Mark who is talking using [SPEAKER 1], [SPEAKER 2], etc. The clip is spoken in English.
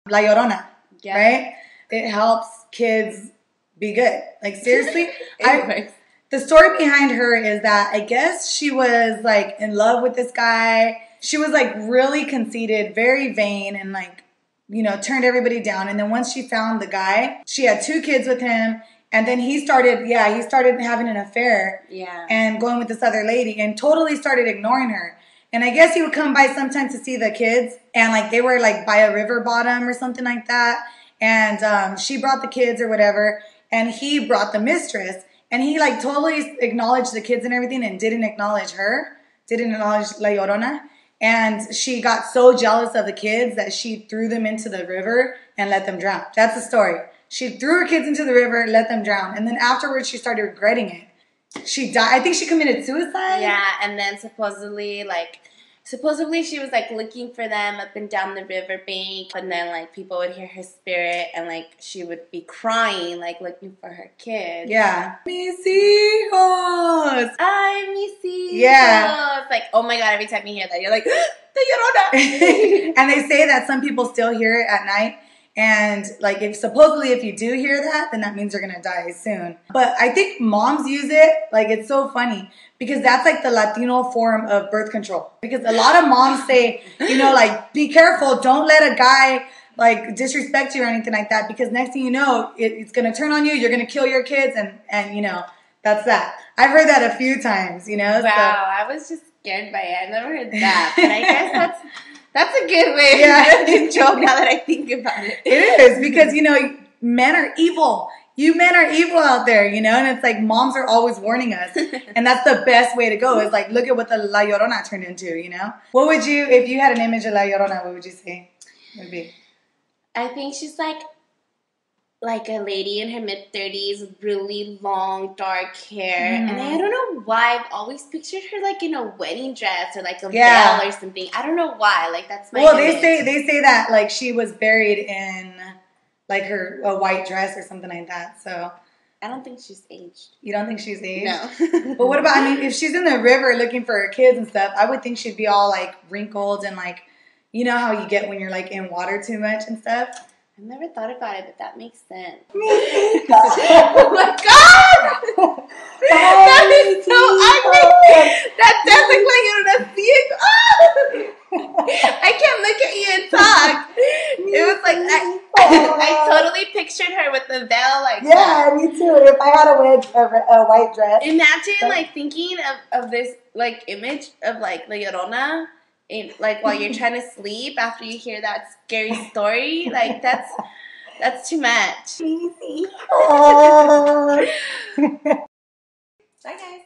[SPEAKER 1] La Llorona, right? It helps kids be good. Like, seriously. The story behind her is that I guess she was like in love with this guy. She was like really conceited, very vain, and like, you know, turned everybody down. And then once she found the guy, she had 2 kids with him. And then he started having an affair.
[SPEAKER 2] Yeah.
[SPEAKER 1] And going with this other lady and totally started ignoring her. And I guess he would come by sometimes to see the kids. And like they were like by a river bottom or something like that. And she brought the kids or whatever. And he brought the mistress. And he like totally acknowledged the kids and everything and didn't acknowledge her. Didn't acknowledge La Llorona. And she got so jealous of the kids that she threw them into the river and let them drown. That's the story. She threw her kids into the river, let them drown. And then afterwards, she started regretting it. She died. I think she committed suicide.
[SPEAKER 2] Yeah, and then supposedly she was like looking for them up and down the riverbank. And then like people would hear her spirit and like she would be crying, like looking for her kids.
[SPEAKER 1] Yeah. Mis hijos.
[SPEAKER 2] Ay, mis hijos.
[SPEAKER 1] Yeah.
[SPEAKER 2] It's like, oh my God, every time you hear that, you're like, the Llorona.
[SPEAKER 1] And they say that some people still hear it at night. And like supposedly if you do hear that, then that means you're gonna die soon. But I think moms use it. Like it's so funny because that's like the Latino form of birth control. Because a lot of moms say, you know, like be careful, don't let a guy like disrespect you or anything like that. Because next thing you know, it's gonna turn on you. You're gonna kill your kids, and you know that's that. I've heard that a few times. You know.
[SPEAKER 2] Wow, I was just scared by it. I never heard that, but I guess that's a good way to control now that I think about it.
[SPEAKER 1] It is, because, you know, men are evil. You men are evil out there, you know? And it's like moms are always warning us. And that's the best way to go is like, look at what the La Llorona turned into, you know? What would you, if you had an image of La Llorona, what would you say it would be?
[SPEAKER 2] I think she's like a lady in her mid-30s with really long, dark hair. Mm. And I don't know why I've always pictured her like in a wedding dress or like a veil or something. I don't know why. Like that's my image.
[SPEAKER 1] they say that like she was buried in like a white dress or something like that. So
[SPEAKER 2] I don't think she's aged.
[SPEAKER 1] You don't think she's aged?
[SPEAKER 2] No.
[SPEAKER 1] But what about, I mean, if she's in the river looking for her kids and stuff, I would think she'd be all like wrinkled and like, you know how you get when you're like in water too much and stuff?
[SPEAKER 2] I've never thought about it, but that makes sense.
[SPEAKER 1] Oh
[SPEAKER 2] my God! That is so ugly! That does look like you're gonna see it. Oh! I can't look at you and talk. It was like, I totally pictured her with the veil like
[SPEAKER 1] that. Yeah, me too. If I had a white dress.
[SPEAKER 2] Imagine like thinking of this like image of like La Llorona. Like while you're trying to sleep after you hear that scary story, like that's too much.
[SPEAKER 1] Bye guys.